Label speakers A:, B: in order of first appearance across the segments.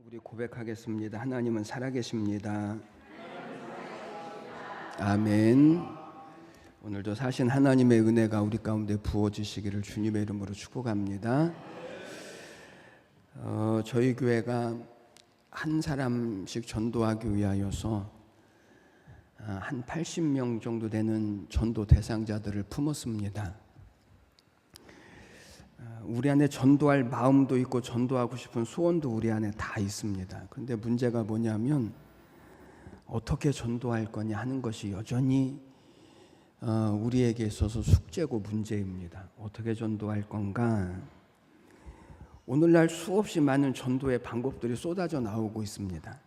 A: 우리 고백하겠습니다. 하나님은 살아계십니다. 아멘. 오늘도 사신 하나님의 은혜가 우리 가운데 부어지시기를 주님의 이름으로 축복합니다. 저희 교회가 한 사람씩 전도하기 위하여서 한 80명 정도 되는 전도 대상자들을 품었습니다. 우리 안에 전도할 마음도 있고 전도하고 싶은 소원도 우리 안에 다 있습니다. 그런데 문제가 뭐냐면 어떻게 전도할 거냐 하는 것이 여전히 우리에게 있어서 숙제고 문제입니다. 어떻게 전도할 건가? 오늘날 수없이 많은 전도의 방법들이 쏟아져 나오고 있습니다.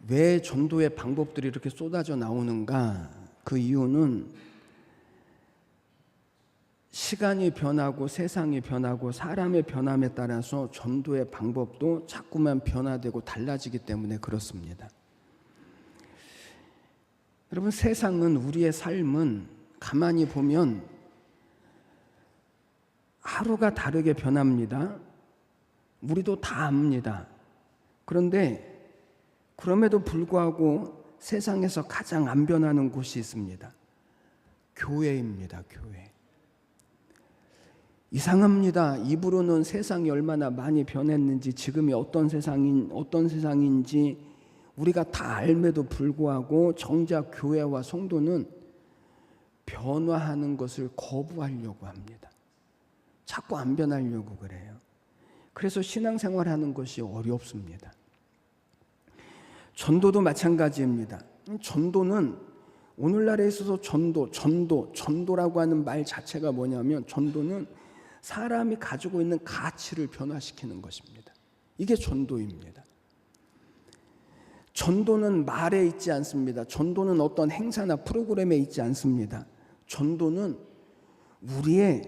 A: 왜 전도의 방법들이 이렇게 쏟아져 나오는가? 그 이유는 시간이 변하고 세상이 변하고 사람의 변함에 따라서 전도의 방법도 자꾸만 변화되고 달라지기 때문에 그렇습니다. 여러분, 세상은, 우리의 삶은 가만히 보면 하루가 다르게 변합니다. 우리도 다 압니다. 그런데 그럼에도 불구하고 세상에서 가장 안 변하는 곳이 있습니다. 교회입니다. 교회. 이상합니다. 입으로는 세상이 얼마나 많이 변했는지, 지금이 어떤 세상인지 우리가 다 알매도 불구하고 정작 교회와 성도는 변화하는 것을 거부하려고 합니다. 자꾸 안 변하려고 그래요. 그래서 신앙생활하는 것이 어렵습니다. 전도도 마찬가지입니다. 전도는 오늘날에 있어서 전도라고 하는 말 자체가 뭐냐면, 전도는 사람이 가지고 있는 가치를 변화시키는 것입니다. 이게 전도입니다. 전도는 말에 있지 않습니다. 전도는 어떤 행사나 프로그램에 있지 않습니다. 전도는 우리의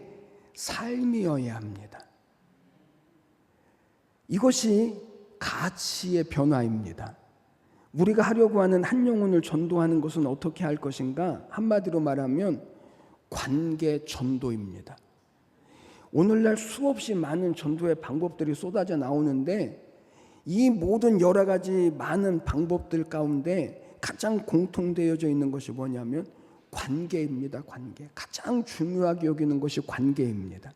A: 삶이어야 합니다. 이것이 가치의 변화입니다. 우리가 하려고 하는 한 영혼을 전도하는 것은 어떻게 할 것인가? 한마디로 말하면 관계 전도입니다. 오늘날 수없이 많은 전도의 방법들이 쏟아져 나오는데, 이 모든 여러 가지 많은 방법들 가운데 가장 공통되어져 있는 것이 뭐냐면 관계입니다. 관계. 가장 중요하게 여기는 것이 관계입니다.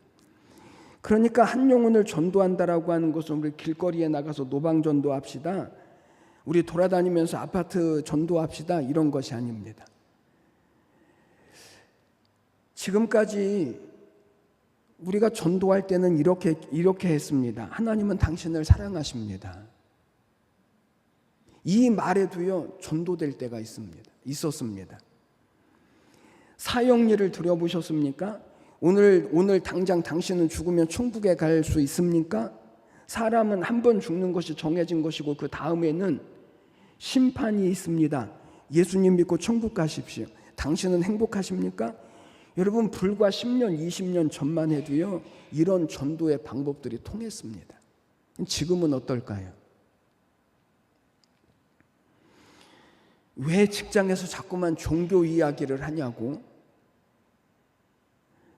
A: 그러니까 한 영혼을 전도한다라고 하는 것은 우리 길거리에 나가서 노방 전도합시다, 우리 돌아다니면서 아파트 전도합시다, 이런 것이 아닙니다. 지금까지 우리가 전도할 때는 이렇게 했습니다. 하나님은 당신을 사랑하십니다. 이 말에도요, 전도될 때가 있었습니다. 사형리를 들여보셨습니까? 오늘 당장 당신은 죽으면 천국에 갈 수 있습니까? 사람은 한 번 죽는 것이 정해진 것이고 그 다음에는 심판이 있습니다. 예수님 믿고 천국 가십시오. 당신은 행복하십니까? 여러분, 불과 10년, 20년 전만 해도요, 이런 전도의 방법들이 통했습니다. 지금은 어떨까요? 왜 직장에서 자꾸만 종교 이야기를 하냐고?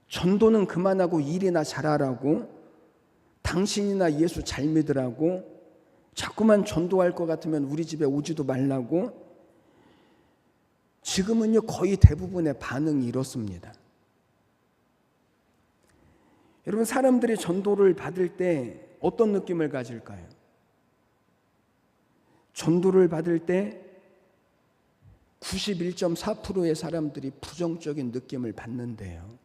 A: 전도는 그만하고 일이나 잘하라고? 당신이나 예수 잘 믿으라고? 자꾸만 전도할 것 같으면 우리 집에 오지도 말라고? 지금은요, 거의 대부분의 반응이 이렇습니다. 여러분, 사람들이 전도를 받을 때 어떤 느낌을 가질까요? 전도를 받을 때 91.4%의 사람들이 부정적인 느낌을 받는데요.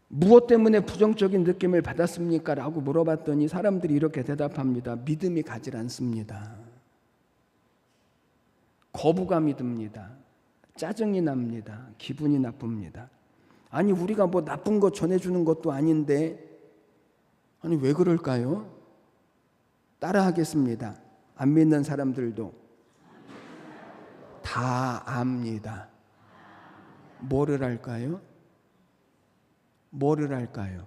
A: 무엇 때문에 부정적인 느낌을 받았습니까? 라고 물어봤더니 사람들이 이렇게 대답합니다. 믿음이 가질 않습니다. 거부감이 듭니다. 짜증이 납니다. 기분이 나쁩니다. 아니, 우리가 뭐 나쁜 거 전해주는 것도 아닌데, 아니 왜 그럴까요? 따라하겠습니다. 안 믿는 사람들도 다 압니다. 뭐를 할까요? 뭐를 할까요?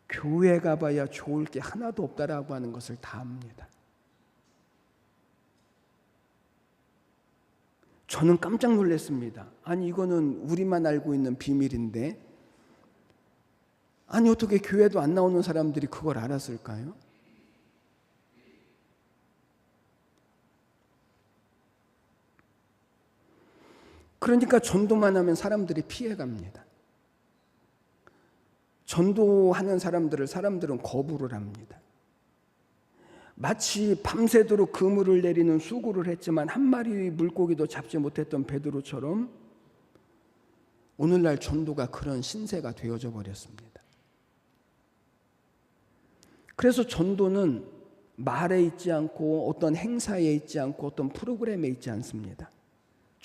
A: 교회 가봐야 좋을 게 하나도 없다라고 하는 것을 다 압니다. 저는 깜짝 놀랐습니다. 아니, 이거는 우리만 알고 있는 비밀인데 아니 어떻게 교회도 안 나오는 사람들이 그걸 알았을까요? 그러니까 전도만 하면 사람들이 피해갑니다. 전도하는 사람들은 거부를 합니다. 마치 밤새도록 그물을 내리는 수고를 했지만 한 마리 물고기도 잡지 못했던 베드로처럼 오늘날 전도가 그런 신세가 되어져 버렸습니다. 그래서 전도는 말에 있지 않고 어떤 행사에 있지 않고 어떤 프로그램에 있지 않습니다.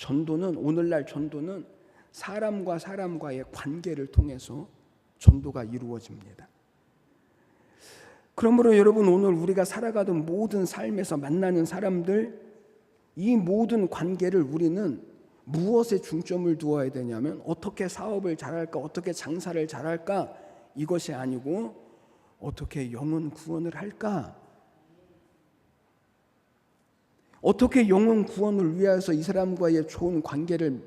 A: 오늘날 전도는 사람과 사람과의 관계를 통해서 전도가 이루어집니다. 그러므로 여러분, 오늘 우리가 살아가던 모든 삶에서 만나는 사람들, 이 모든 관계를 우리는 무엇에 중점을 두어야 되냐면 어떻게 사업을 잘할까, 어떻게 장사를 잘할까, 이것이 아니고 어떻게 영혼 구원을 할까, 어떻게 영혼 구원을 위해서 이 사람과의 좋은 관계를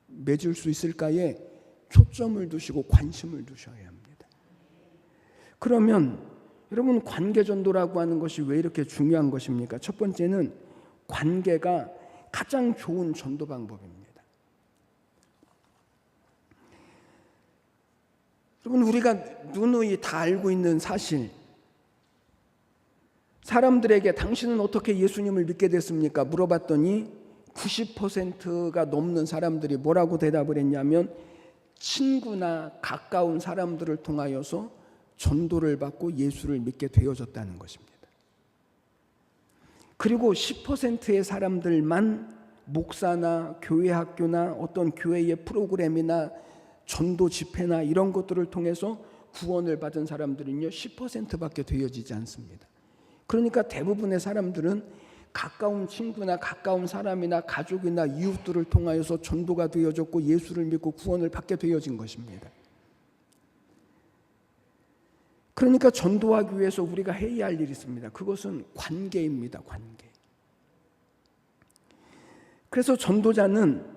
A: 맺을 수 있을까에 초점을 두시고 관심을 두셔야 합니다. 그러면 여러분, 관계전도라고 하는 것이 왜 이렇게 중요한 것입니까? 첫 번째는 관계가 가장 좋은 전도 방법입니다. 여러분, 우리가 누누이 다 알고 있는 사실, 사람들에게 당신은 어떻게 예수님을 믿게 됐습니까? 물어봤더니 90%가 넘는 사람들이 뭐라고 대답을 했냐면 친구나 가까운 사람들을 통하여서 전도를 받고 예수를 믿게 되어졌다는 것입니다. 그리고 10%의 사람들만 목사나 교회 학교나 어떤 교회의 프로그램이나 전도 집회나 이런 것들을 통해서 구원을 받은 사람들은요 10%밖에 되어지지 않습니다. 그러니까 대부분의 사람들은 가까운 친구나 가까운 사람이나 가족이나 이웃들을 통하여서 전도가 되어졌고 예수를 믿고 구원을 받게 되어진 것입니다. 그러니까 전도하기 위해서 우리가 해야 할 일이 있습니다. 그것은 관계입니다. 관계. 그래서 전도자는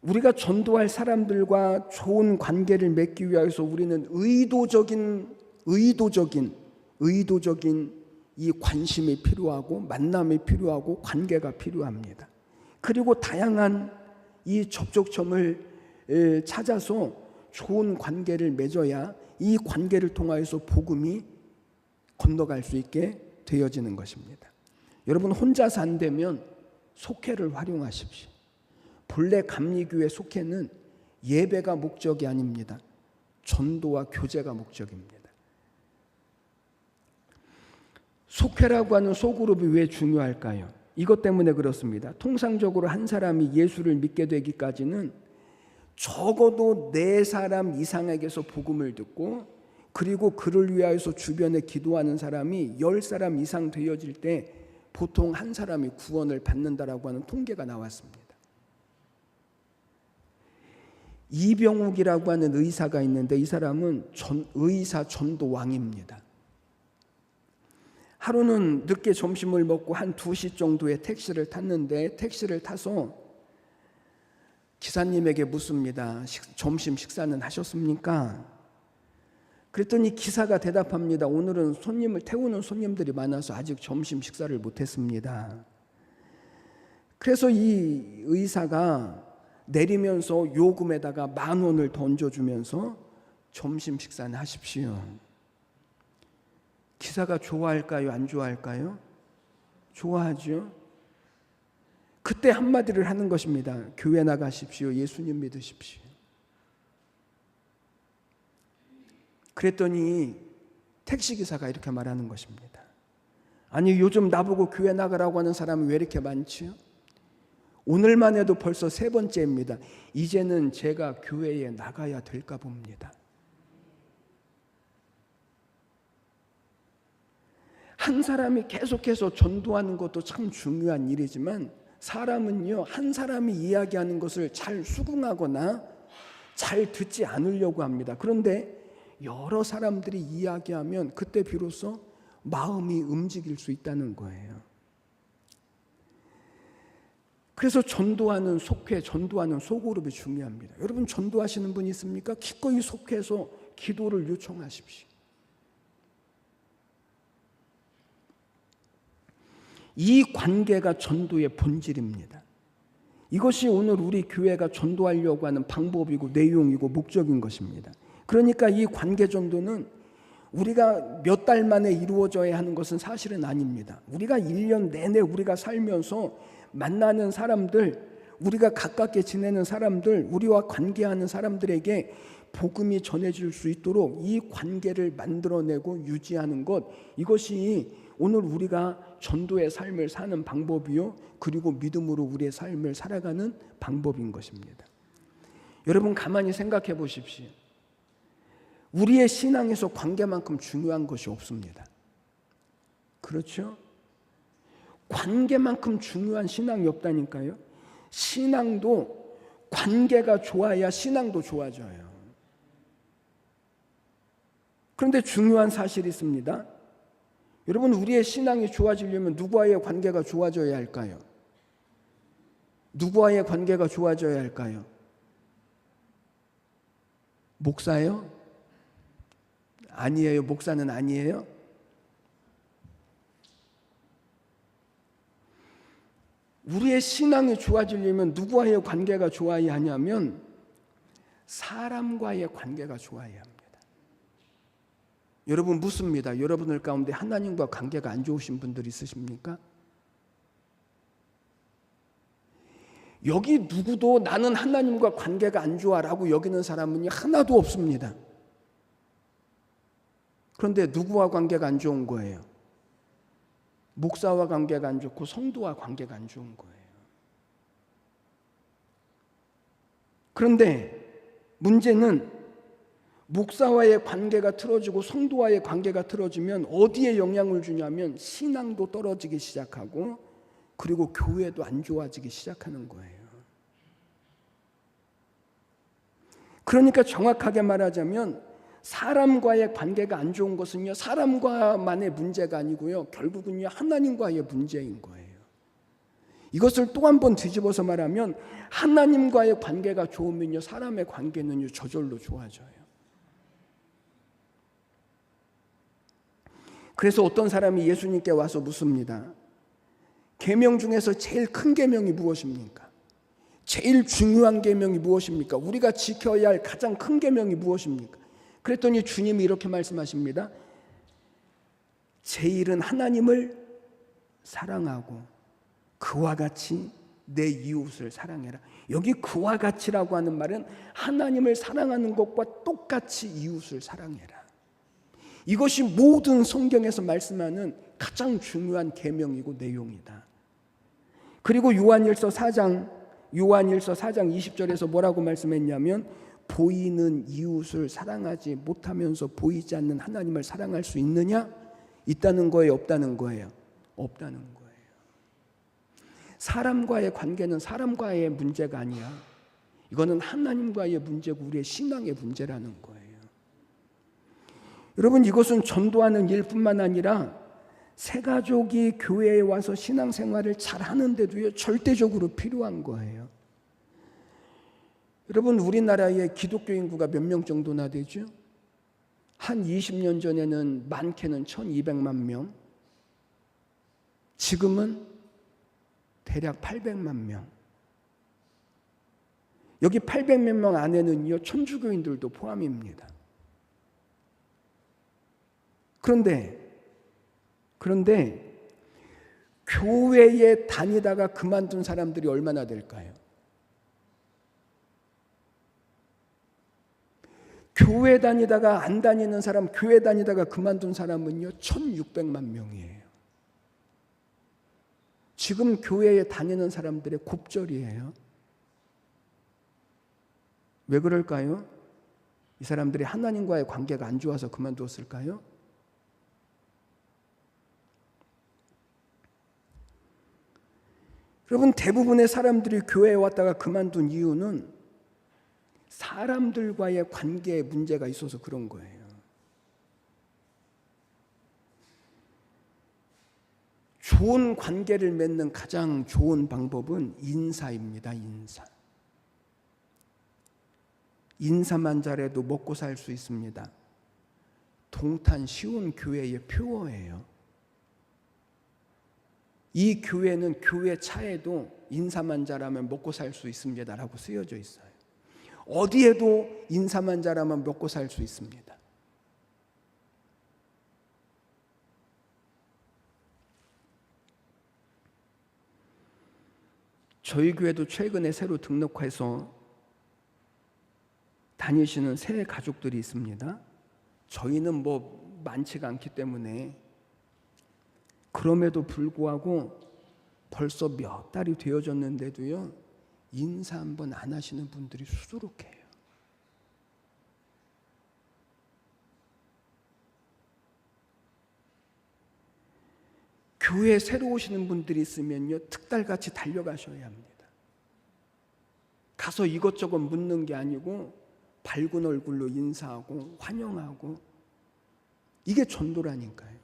A: 우리가 전도할 사람들과 좋은 관계를 맺기 위해서 우리는 의도적인 이 관심이 필요하고 만남이 필요하고 관계가 필요합니다. 그리고 다양한 이 접촉점을 찾아서 좋은 관계를 맺어야 이 관계를 통하여서 복음이 건너갈 수 있게 되어지는 것입니다. 여러분, 혼자서 안 되면 속회를 활용하십시오. 본래 감리교회 속회는 예배가 목적이 아닙니다. 전도와 교제가 목적입니다. 속회라고 하는 소그룹이 왜 중요할까요? 이것 때문에 그렇습니다. 통상적으로 한 사람이 예수를 믿게 되기까지는 적어도 4사람 이상에게서 복음을 듣고 그리고 그를 위하여서 주변에 기도하는 사람이 10사람 이상 되어질 때 보통 한 사람이 구원을 받는다라고 하는 통계가 나왔습니다. 이병욱이라고 하는 의사가 있는데 이 사람은 의사 전도왕입니다. 하루는 늦게 점심을 먹고 한 2시 정도에 택시를 탔는데 택시를 타서 기사님에게 묻습니다. 점심 식사는 하셨습니까? 그랬더니 기사가 대답합니다. 오늘은 태우는 손님들이 많아서 아직 점심 식사를 못했습니다. 그래서 이 의사가 내리면서 요금에다가 10,000원을 던져주면서 점심 식사는 하십시오. 기사가 좋아할까요? 안 좋아할까요? 좋아하죠. 그때 한마디를 하는 것입니다. 교회 나가십시오. 예수님 믿으십시오. 그랬더니 택시기사가 이렇게 말하는 것입니다. 아니, 요즘 나보고 교회 나가라고 하는 사람이 왜 이렇게 많지요? 오늘만 해도 벌써 3번째입니다. 이제는 제가 교회에 나가야 될까 봅니다. 한 사람이 계속해서 전도하는 것도 참 중요한 일이지만 사람은요, 한 사람이 이야기하는 것을 잘 수긍하거나 잘 듣지 않으려고 합니다. 그런데 여러 사람들이 이야기하면 그때 비로소 마음이 움직일 수 있다는 거예요. 그래서 전도하는 속회, 전도하는 소그룹이 중요합니다. 여러분 전도하시는 분 있습니까? 기꺼이 속회해서 기도를 요청하십시오. 이 관계가 전도의 본질입니다. 이것이 오늘 우리 교회가 전도하려고 하는 방법이고 내용이고 목적인 것입니다. 그러니까 이 관계 전도는 우리가 몇 달 만에 이루어져야 하는 것은 사실은 아닙니다. 우리가 1년 내내 우리가 살면서 만나는 사람들, 우리가 가깝게 지내는 사람들, 우리와 관계하는 사람들에게 복음이 전해질 수 있도록 이 관계를 만들어내고 유지하는 것, 이것이 오늘 우리가 전도의 삶을 사는 방법이요, 그리고 믿음으로 우리의 삶을 살아가는 방법인 것입니다. 여러분 가만히 생각해 보십시오. 우리의 신앙에서 관계만큼 중요한 것이 없습니다. 그렇죠? 관계만큼 중요한 신앙이 없다니까요. 신앙도 관계가 좋아야 신앙도 좋아져요. 그런데 중요한 사실이 있습니다. 여러분 우리의 신앙이 좋아지려면 누구와의 관계가 좋아져야 할까요? 누구와의 관계가 좋아져야 할까요? 목사요? 아니에요. 목사는 아니에요. 우리의 신앙이 좋아지려면 누구와의 관계가 좋아야 하냐면 사람과의 관계가 좋아야 합니다. 여러분 묻습니다. 여러분들 가운데 하나님과 관계가 안 좋으신 분들 있으십니까? 여기 누구도 나는 하나님과 관계가 안 좋아라고 여기는 사람은 하나도 없습니다. 그런데 누구와 관계가 안 좋은 거예요? 목사와 관계가 안 좋고 성도와 관계가 안 좋은 거예요. 그런데 문제는 목사와의 관계가 틀어지고 성도와의 관계가 틀어지면 어디에 영향을 주냐면 신앙도 떨어지기 시작하고 그리고 교회도 안 좋아지기 시작하는 거예요. 그러니까 정확하게 말하자면 사람과의 관계가 안 좋은 것은요, 사람과만의 문제가 아니고요, 결국은요, 하나님과의 문제인 거예요. 이것을 또 한 번 뒤집어서 말하면 하나님과의 관계가 좋으면요, 사람의 관계는요, 저절로 좋아져요. 그래서 어떤 사람이 예수님께 와서 묻습니다. 계명 중에서 제일 큰 계명이 무엇입니까? 제일 중요한 계명이 무엇입니까? 우리가 지켜야 할 가장 큰 계명이 무엇입니까? 그랬더니 주님이 이렇게 말씀하십니다. 제일은 하나님을 사랑하고 그와 같이 내 이웃을 사랑해라. 여기 그와 같이라고 하는 말은 하나님을 사랑하는 것과 똑같이 이웃을 사랑해라. 이것이 모든 성경에서 말씀하는 가장 중요한 계명이고 내용이다. 그리고 요한일서 4장 20절에서 뭐라고 말씀했냐면 보이는 이웃을 사랑하지 못하면서 보이지 않는 하나님을 사랑할 수 있느냐? 있다는 거예요, 없다는 거예요? 없다는 거예요. 사람과의 관계는 사람과의 문제가 아니야. 이거는 하나님과의 문제고 우리의 신앙의 문제라는 거예요. 여러분 이것은 전도하는 일뿐만 아니라 새가족이 교회에 와서 신앙생활을 잘하는 데도요 절대적으로 필요한 거예요. 여러분 우리나라의 기독교 인구가 몇 명 정도나 되죠? 한 20년 전에는 많게는 1200만 명, 지금은 대략 800만 명. 여기 800몇 명 안에는요 천주교인들도 포함입니다. 그런데 교회에 다니다가 그만둔 사람들이 얼마나 될까요? 교회 다니다가 안 다니는 사람, 교회 다니다가 그만둔 사람은요 1600만 명이에요. 지금 교회에 다니는 사람들의 곱절이에요. 왜 그럴까요? 이 사람들이 하나님과의 관계가 안 좋아서 그만두었을까요? 여러분 대부분의 사람들이 교회에 왔다가 그만둔 이유는 사람들과의 관계에 문제가 있어서 그런 거예요. 좋은 관계를 맺는 가장 좋은 방법은 인사입니다. 인사만 잘해도 먹고 살 수 있습니다. 동탄 쉬운 교회의 표어예요. 이 교회는 교회 차에도 인사만 잘하면 먹고 살 수 있습니다 라고 쓰여져 있어요. 어디에도 인사만 잘하면 먹고 살 수 있습니다. 저희 교회도 최근에 새로 등록해서 다니시는 새 가족들이 있습니다. 저희는 뭐 많지가 않기 때문에 그럼에도 불구하고 벌써 몇 달이 되어졌는데도요, 인사 한번 안 하시는 분들이 수두룩해요. 교회에 새로 오시는 분들이 있으면요, 특달같이 달려가셔야 합니다. 가서 이것저것 묻는 게 아니고 밝은 얼굴로 인사하고 환영하고, 이게 전도라니까요.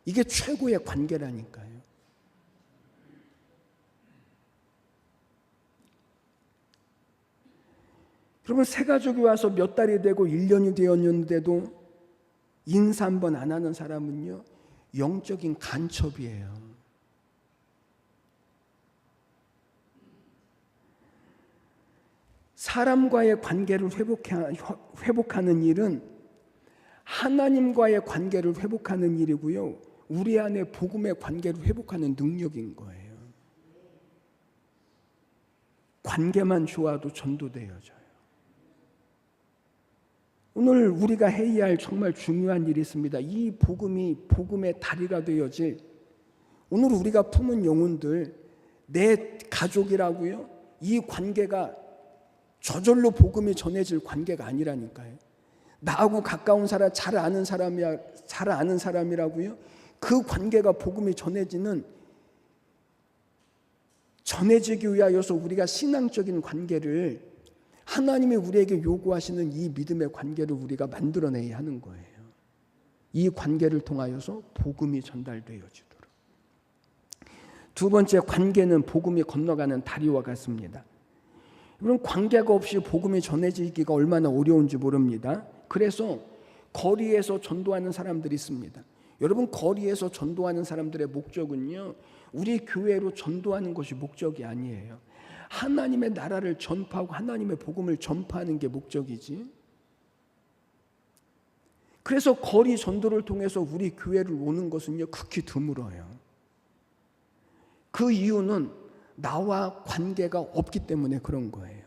A: 이게 최고의 관계라니까요. 여러분, 새 가족이 와서 몇 달이 되고 1년이 되었는데도 인사 한 번 안 하는 사람은요, 영적인 간첩이에요. 사람과의 관계를 회복하는 일은 하나님과의 관계를 회복하는 일이고요, 우리 안에 복음의 관계를 회복하는 능력인 거예요. 관계만 좋아도 전도되어져요. 오늘 우리가 해야 할 정말 중요한 일이 있습니다. 이 복음이 복음의 다리가 되어질, 오늘 우리가 품은 영혼들, 내 가족이라고요, 이 관계가 저절로 복음이 전해질 관계가 아니라니까요. 나하고 가까운 사람, 잘 아는 사람이라고요, 그 관계가 복음이 전해지기 위하여서 우리가 신앙적인 관계를, 하나님이 우리에게 요구하시는 이 믿음의 관계를 우리가 만들어내야 하는 거예요. 이 관계를 통하여서 복음이 전달되어지도록. 두 번째, 관계는 복음이 건너가는 다리와 같습니다. 여러분, 관계가 없이 복음이 전해지기가 얼마나 어려운지 모릅니다. 그래서 거리에서 전도하는 사람들이 있습니다. 여러분, 거리에서 전도하는 사람들의 목적은요, 우리 교회로 전도하는 것이 목적이 아니에요. 하나님의 나라를 전파하고 하나님의 복음을 전파하는 게 목적이지. 그래서 거리 전도를 통해서 우리 교회를 오는 것은요, 극히 드물어요. 그 이유는 나와 관계가 없기 때문에 그런 거예요.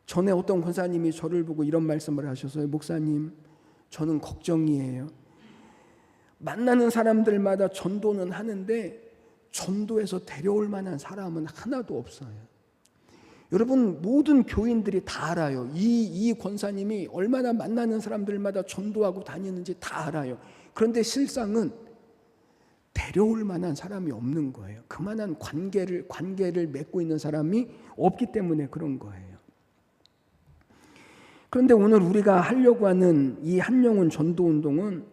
A: 전에 어떤 권사님이 저를 보고 이런 말씀을 하셔서요, 목사님, 저는 걱정이에요. 만나는 사람들마다 전도는 하는데 전도해서 데려올 만한 사람은 하나도 없어요. 여러분, 모든 교인들이 다 알아요. 이 권사님이 얼마나 만나는 사람들마다 전도하고 다니는지 다 알아요. 그런데 실상은 데려올 만한 사람이 없는 거예요. 그만한 관계를 맺고 있는 사람이 없기 때문에 그런 거예요. 그런데 오늘 우리가 하려고 하는 이 한영혼 전도 운동은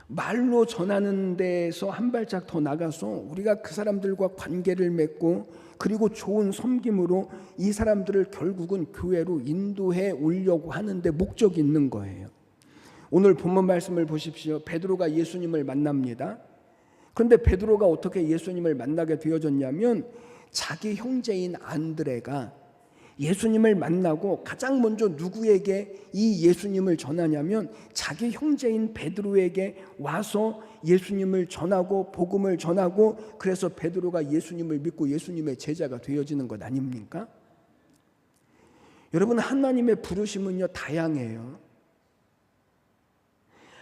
A: 말로 전하는 데서 한 발짝 더 나가서 우리가 그 사람들과 관계를 맺고, 그리고 좋은 섬김으로 이 사람들을 결국은 교회로 인도해 오려고 하는데 목적이 있는 거예요. 오늘 본문 말씀을 보십시오. 베드로가 예수님을 만납니다. 그런데 베드로가 어떻게 예수님을 만나게 되어졌냐면, 자기 형제인 안드레가 예수님을 만나고 가장 먼저 누구에게 이 예수님을 전하냐면 자기 형제인 베드로에게 와서 예수님을 전하고 복음을 전하고, 그래서 베드로가 예수님을 믿고 예수님의 제자가 되어지는 것 아닙니까? 여러분, 하나님의 부르심은요, 다양해요.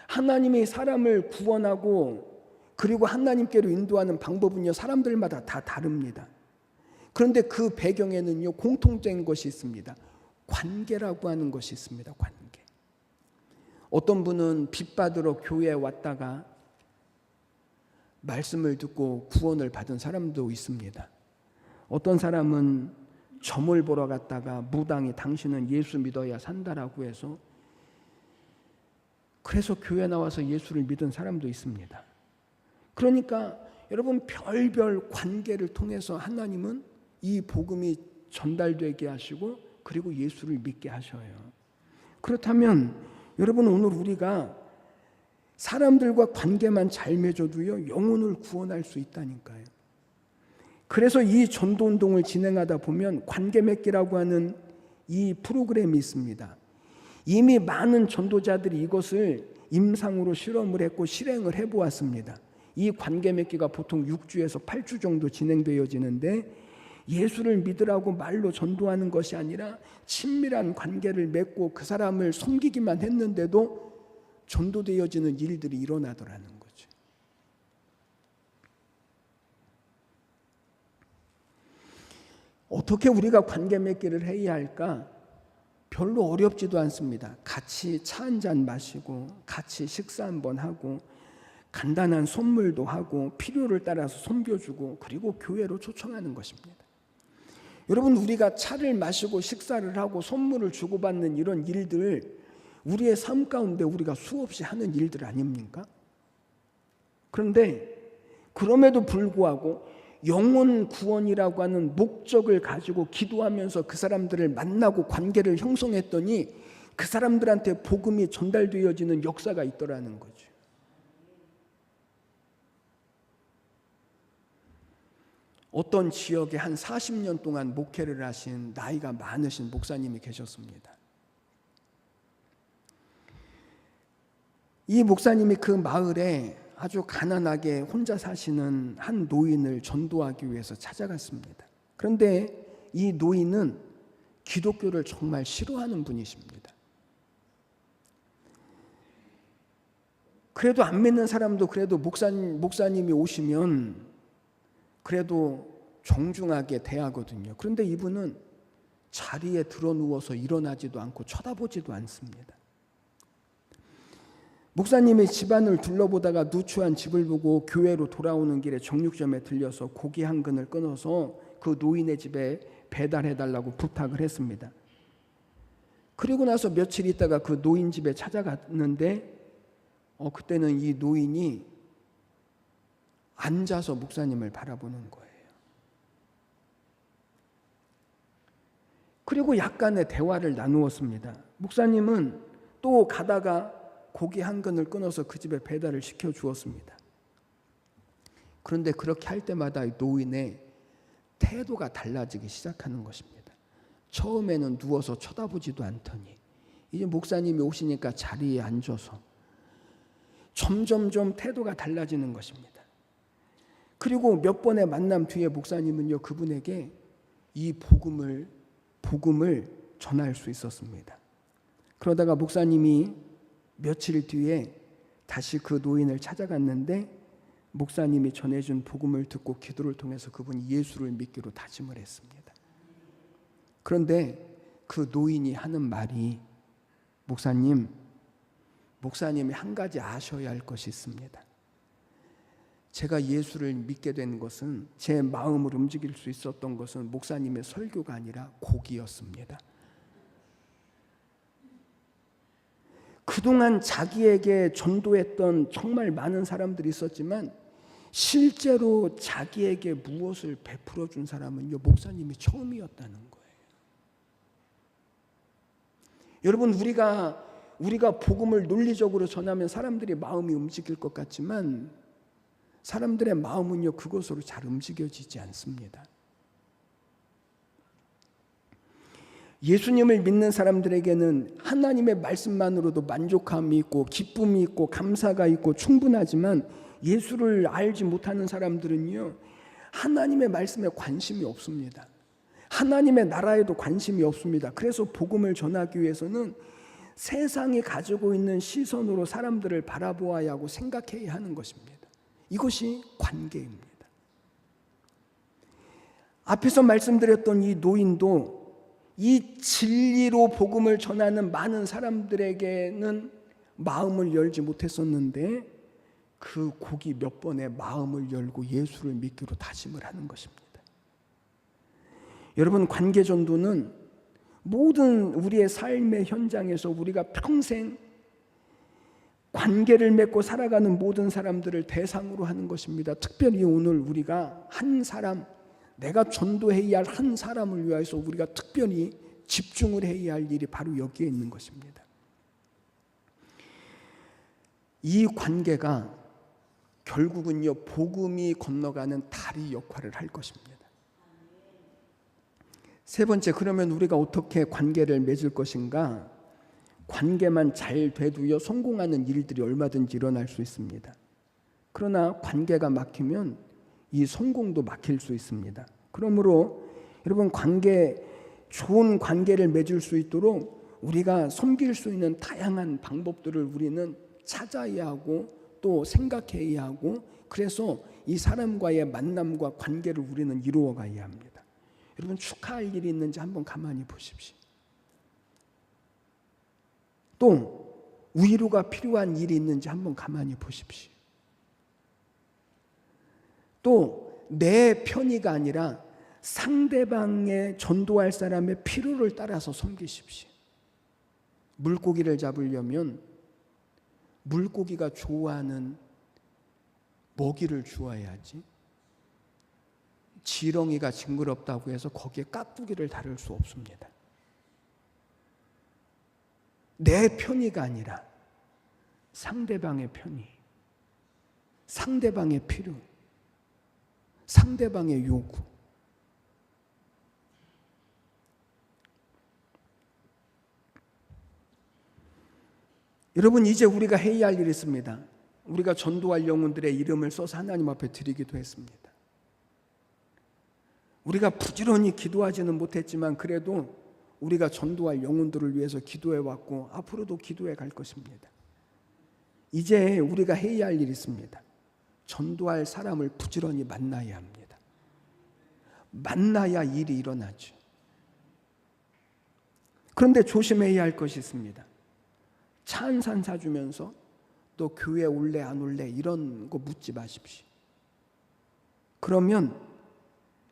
A: 하나님이 사람을 구원하고 그리고 하나님께로 인도하는 방법은요, 사람들마다 다 다릅니다. 그런데 그 배경에는요, 공통된 것이 있습니다. 관계라고 하는 것이 있습니다. 관계. 어떤 분은 빚 받으러 교회에 왔다가 말씀을 듣고 구원을 받은 사람도 있습니다. 어떤 사람은 점을 보러 갔다가 무당이 당신은 예수 믿어야 산다라고 해서 그래서 교회 나와서 예수를 믿은 사람도 있습니다. 그러니까 여러분 별별 관계를 통해서 하나님은 이 복음이 전달되게 하시고 그리고 예수를 믿게 하셔요. 그렇다면 여러분 오늘 우리가 사람들과 관계만 잘 맺어도요 영혼을 구원할 수 있다니까요. 그래서 이 전도운동을 진행하다 보면 관계 맺기라고 하는 이 프로그램이 있습니다. 이미 많은 전도자들이 이것을 임상으로 실험을 했고 실행을 해보았습니다. 이 관계 맺기가 보통 6주에서 8주 정도 진행되어지는데 예수를 믿으라고 말로 전도하는 것이 아니라 친밀한 관계를 맺고 그 사람을 섬기기만 했는데도 전도되어지는 일들이 일어나더라는 거죠. 어떻게 우리가 관계 맺기를 해야 할까? 별로 어렵지도 않습니다. 같이 차 한잔 마시고 같이 식사 한번 하고 간단한 선물도 하고 필요를 따라서 섬겨주고 그리고 교회로 초청하는 것입니다. 여러분 우리가 차를 마시고 식사를 하고 선물을 주고받는 이런 일들 우리의 삶 가운데 우리가 수없이 하는 일들 아닙니까? 그런데 그럼에도 불구하고 영혼 구원이라고 하는 목적을 가지고 기도하면서 그 사람들을 만나고 관계를 형성했더니 그 사람들한테 복음이 전달되어지는 역사가 있더라는 거죠. 어떤 지역에 한 40년 동안 목회를 하신 나이가 많으신 목사님이 계셨습니다. 이 목사님이 그 마을에 아주 가난하게 혼자 사시는 한 노인을 전도하기 위해서 찾아갔습니다. 그런데 이 노인은 기독교를 정말 싫어하는 분이십니다. 그래도 안 믿는 사람도 그래도 목사님이 오시면 그래도 정중하게 대하거든요. 그런데 이분은 자리에 드러누워서 일어나지도 않고 쳐다보지도 않습니다. 목사님이 집안을 둘러보다가 누추한 집을 보고 교회로 돌아오는 길에 정육점에 들려서 고기 한 근을 끊어서 그 노인의 집에 배달해달라고 부탁을 했습니다. 그리고 나서 며칠 있다가 그 노인 집에 찾아갔는데 그때는 이 노인이 앉아서 목사님을 바라보는 거예요. 그리고 약간의 대화를 나누었습니다. 목사님은 또 가다가 고기 한 근을 끊어서 그 집에 배달을 시켜 주었습니다. 그런데 그렇게 할 때마다 노인의 태도가 달라지기 시작하는 것입니다. 처음에는 누워서 쳐다보지도 않더니 이제 목사님이 오시니까 자리에 앉아서 점점점 태도가 달라지는 것입니다. 그리고 몇 번의 만남 뒤에 목사님은요 그분에게 이 복음을 전할 수 있었습니다. 그러다가 목사님이 며칠 뒤에 다시 그 노인을 찾아갔는데 목사님이 전해준 복음을 듣고 기도를 통해서 그분이 예수를 믿기로 다짐을 했습니다. 그런데 그 노인이 하는 말이 목사님이 한 가지 아셔야 할 것이 있습니다. 제가 예수를 믿게 된 것은 제 마음을 움직일 수 있었던 것은 목사님의 설교가 아니라 곡이었습니다. 그동안 자기에게 전도했던 정말 많은 사람들이 있었지만 실제로 자기에게 무엇을 베풀어 준 사람은요 목사님이 처음이었다는 거예요. 여러분 우리가 복음을 논리적으로 전하면 사람들의 마음이 움직일 것 같지만 사람들의 마음은요 그것으로 잘 움직여지지 않습니다. 예수님을 믿는 사람들에게는 하나님의 말씀만으로도 만족감이 있고 기쁨이 있고 감사가 있고 충분하지만 예수를 알지 못하는 사람들은요 하나님의 말씀에 관심이 없습니다. 하나님의 나라에도 관심이 없습니다. 그래서 복음을 전하기 위해서는 세상이 가지고 있는 시선으로 사람들을 바라보아야 하고 생각해야 하는 것입니다. 이것이 관계입니다. 앞에서 말씀드렸던 이 노인도 이 진리로 복음을 전하는 많은 사람들에게는 마음을 열지 못했었는데 그 곡이 몇 번의 마음을 열고 예수를 믿기로 다짐을 하는 것입니다. 여러분 관계전도는 모든 우리의 삶의 현장에서 우리가 평생 관계를 맺고 살아가는 모든 사람들을 대상으로 하는 것입니다. 특별히 오늘 우리가 한 사람, 내가 전도해야 할 한 사람을 위해서 우리가 특별히 집중을 해야 할 일이 바로 여기에 있는 것입니다. 이 관계가 결국은요, 복음이 건너가는 다리 역할을 할 것입니다. 세 번째, 그러면 우리가 어떻게 관계를 맺을 것인가? 관계만 잘 돼도요, 성공하는 일들이 얼마든지 일어날 수 있습니다. 그러나 관계가 막히면 이 성공도 막힐 수 있습니다. 그러므로 여러분, 좋은 관계를 맺을 수 있도록 우리가 섬길 수 있는 다양한 방법들을 우리는 찾아야 하고 또 생각해야 하고, 그래서 이 사람과의 만남과 관계를 우리는 이루어 가야 합니다. 여러분, 축하할 일이 있는지 한번 가만히 보십시오. 또 위로가 필요한 일이 있는지 한번 가만히 보십시오. 또 내 편의가 아니라 상대방의 전도할 사람의 필요를 따라서 섬기십시오. 물고기를 잡으려면 물고기가 좋아하는 먹이를 주어야지, 지렁이가 징그럽다고 해서 거기에 깍두기를 달을 수 없습니다. 내 편의가 아니라 상대방의 편의, 상대방의 필요, 상대방의 요구. 여러분, 이제 우리가 해야 할 일이 있습니다. 우리가 전도할 영혼들의 이름을 써서 하나님 앞에 드리기도 했습니다. 우리가 부지런히 기도하지는 못했지만 그래도 우리가 전도할 영혼들을 위해서 기도해 왔고 앞으로도 기도해 갈 것입니다. 이제 우리가 해야 할 일이 있습니다. 전도할 사람을 부지런히 만나야 합니다. 만나야 일이 일어나죠. 그런데 조심해야 할 것이 있습니다. 차 한 산 사주면서 또 교회 올래 안 올래 이런 거 묻지 마십시오. 그러면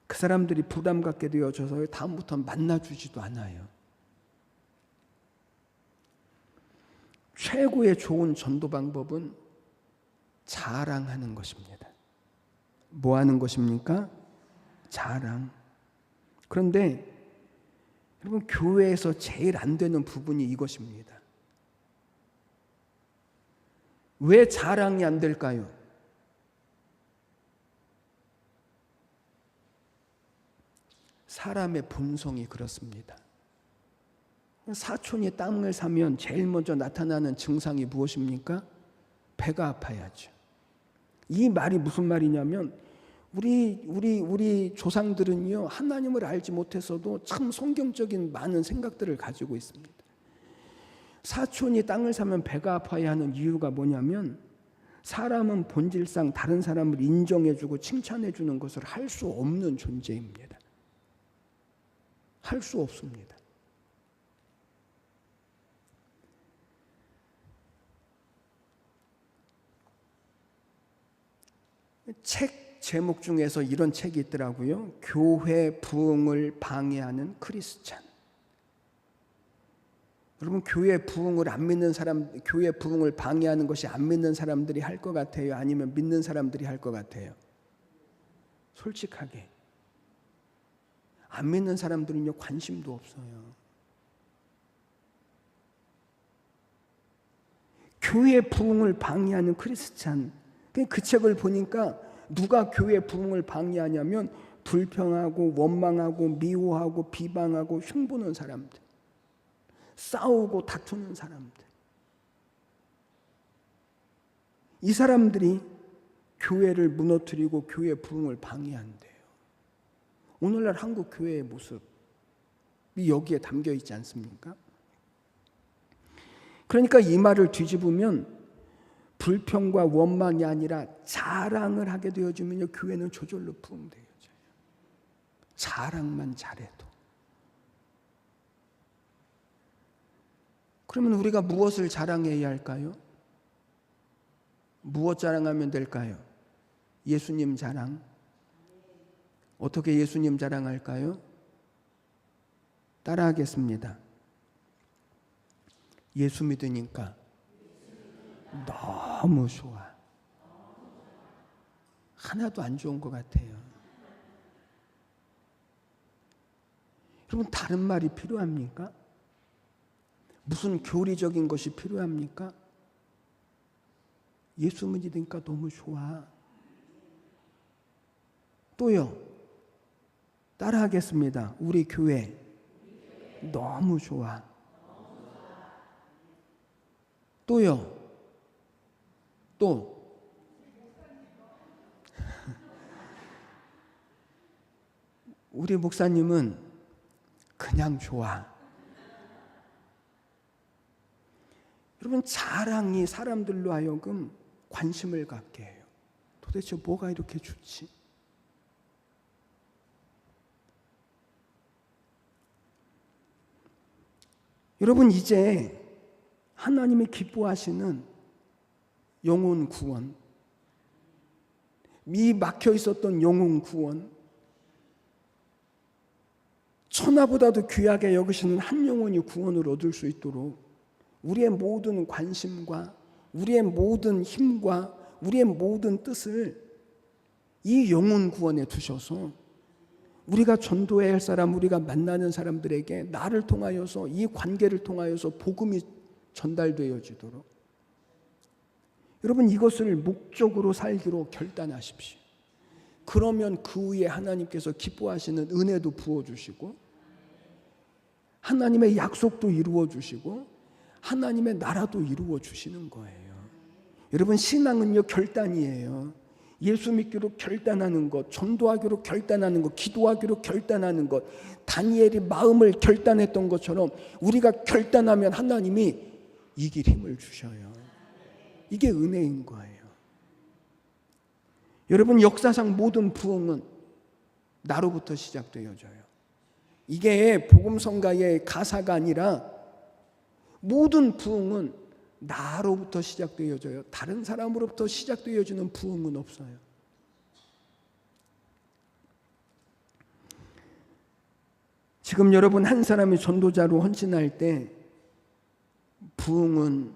A: 그 사람들이 부담 갖게 되어져서 다음부터는 만나주지도 않아요. 최고의 좋은 전도 방법은 자랑하는 것입니다. 뭐 하는 것입니까? 자랑. 그런데 여러분, 교회에서 제일 안 되는 부분이 이것입니다. 왜 자랑이 안 될까요? 사람의 본성이 그렇습니다. 사촌이 땅을 사면 제일 먼저 나타나는 증상이 무엇입니까? 배가 아파야죠. 이 말이 무슨 말이냐면 우리 조상들은요, 하나님을 알지 못해서도 참 성경적인 많은 생각들을 가지고 있습니다. 사촌이 땅을 사면 배가 아파야 하는 이유가 뭐냐면, 사람은 본질상 다른 사람을 인정해주고 칭찬해주는 것을 할 수 없는 존재입니다. 할 수 없습니다. 책 제목 중에서 이런 책이 있더라고요. 교회 부흥을 방해하는 크리스찬. 여러분, 교회 부흥을 안 믿는 사람, 교회 부흥을 방해하는 것이 안 믿는 사람들이 할 것 같아요? 아니면 믿는 사람들이 할 것 같아요? 솔직하게. 안 믿는 사람들은요, 관심도 없어요. 교회 부흥을 방해하는 크리스찬. 그 책을 보니까 누가 교회 부흥을 방해하냐면 불평하고 원망하고 미워하고 비방하고 흉보는 사람들, 싸우고 다투는 사람들. 이 사람들이 교회를 무너뜨리고 교회 부흥을 방해한대요. 오늘날 한국 교회의 모습이 여기에 담겨 있지 않습니까? 그러니까 이 말을 뒤집으면 불평과 원망이 아니라 자랑을 하게 되어지면요, 교회는 저절로 부흥되어져요. 자랑만 잘해도. 그러면 우리가 무엇을 자랑해야 할까요? 무엇 자랑하면 될까요? 예수님 자랑. 어떻게 예수님 자랑할까요? 따라하겠습니다. 예수 믿으니까 너무 좋아. 하나도 안 좋은 것 같아요. 여러분, 다른 말이 필요합니까? 무슨 교리적인 것이 필요합니까? 예수 믿으니까 너무 좋아. 또요, 따라하겠습니다. 우리 교회 너무 좋아. 또요, 또 우리 목사님은 그냥 좋아. 여러분, 자랑이 사람들로 하여금 관심을 갖게 해요. 도대체 뭐가 이렇게 좋지? 여러분, 이제 하나님이 기뻐하시는 영혼 구원, 미 막혀 있었던 영혼 구원, 천하보다도 귀하게 여기시는 한 영혼이 구원을 얻을 수 있도록 우리의 모든 관심과 우리의 모든 힘과 우리의 모든 뜻을 이 영혼 구원에 두셔서 우리가 전도해야 할 사람, 우리가 만나는 사람들에게 나를 통하여서, 이 관계를 통하여서 복음이 전달되어지도록, 여러분, 이것을 목적으로 살기로 결단하십시오. 그러면 그 후에 하나님께서 기뻐하시는 은혜도 부어주시고 하나님의 약속도 이루어주시고 하나님의 나라도 이루어주시는 거예요. 여러분, 신앙은요, 결단이에요. 예수 믿기로 결단하는 것, 전도하기로 결단하는 것, 기도하기로 결단하는 것, 다니엘이 마음을 결단했던 것처럼 우리가 결단하면 하나님이 이길 힘을 주셔요. 이게 은혜인 거예요. 여러분, 역사상 모든 부흥은 나로부터 시작되어져요. 이게 복음성가의 가사가 아니라 모든 부흥은 나로부터 시작되어져요. 다른 사람으로부터 시작되어지는 부흥은 없어요. 지금 여러분, 한 사람이 전도자로 헌신할 때 부흥은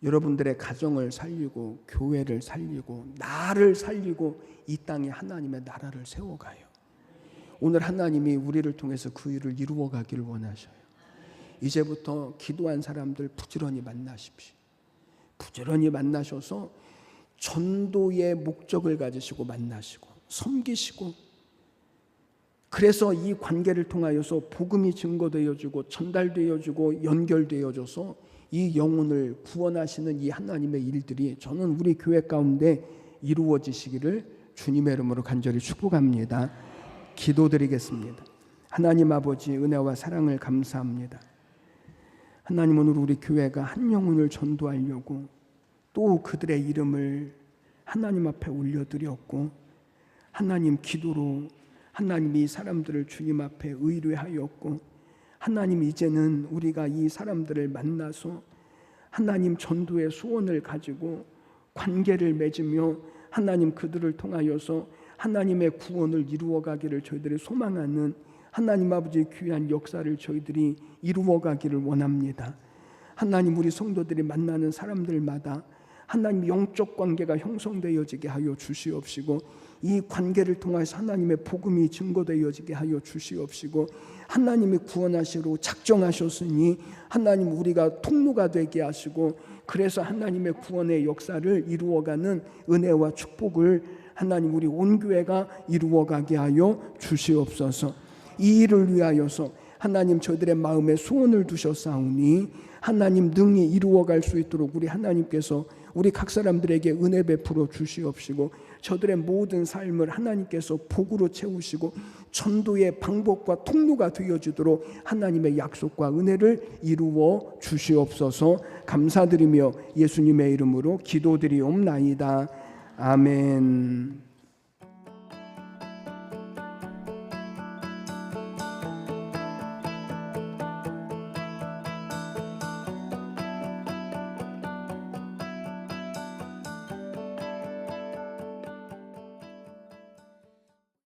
A: 여러분들의 가정을 살리고 교회를 살리고 나를 살리고 이 땅에 하나님의 나라를 세워가요. 오늘 하나님이 우리를 통해서 그 일을 이루어가기를 원하셔요. 이제부터 기도한 사람들 부지런히 만나십시오. 부지런히 만나셔서 전도의 목적을 가지시고 만나시고 섬기시고, 그래서 이 관계를 통하여서 복음이 증거되어지고 전달되어지고 연결되어져서 이 영혼을 구원하시는 이 하나님의 일들이 저는 우리 교회 가운데 이루어지시기를 주님의 이름으로 간절히 축복합니다. 기도드리겠습니다. 하나님 아버지, 은혜와 사랑을 감사합니다. 하나님, 오늘 우리 교회가 한 영혼을 전도하려고 또 그들의 이름을 하나님 앞에 올려드렸고, 하나님 기도로 하나님이 이 사람들을 주님 앞에 의뢰하였고, 하나님 이제는 우리가 이 사람들을 만나서 하나님 전도의 소원을 가지고 관계를 맺으며 하나님 그들을 통하여서 하나님의 구원을 이루어가기를 저희들이 소망하는 하나님 아버지의 귀한 역사를 저희들이 이루어가기를 원합니다. 하나님, 우리 성도들이 만나는 사람들마다 하나님 영적 관계가 형성되어지게 하여 주시옵시고, 이 관계를 통해서 하나님의 복음이 증거되어지게 하여 주시옵시고, 하나님이 구원하시러 작정하셨으니 하나님 우리가 통로가 되게 하시고, 그래서 하나님의 구원의 역사를 이루어가는 은혜와 축복을 하나님 우리 온 교회가 이루어가게 하여 주시옵소서. 이 일을 위하여서 하나님 저희들의 마음에 소원을 두셨사오니 하나님 능히 이루어갈 수 있도록 우리 하나님께서 우리 각 사람들에게 은혜 베풀어 주시옵시고, 저들의 모든 삶을 하나님께서 복으로 채우시고 전도의 방법과 통로가 되어지도록 하나님의 약속과 은혜를 이루어 주시옵소서. 감사드리며 예수님의 이름으로 기도드리옵나이다. 아멘.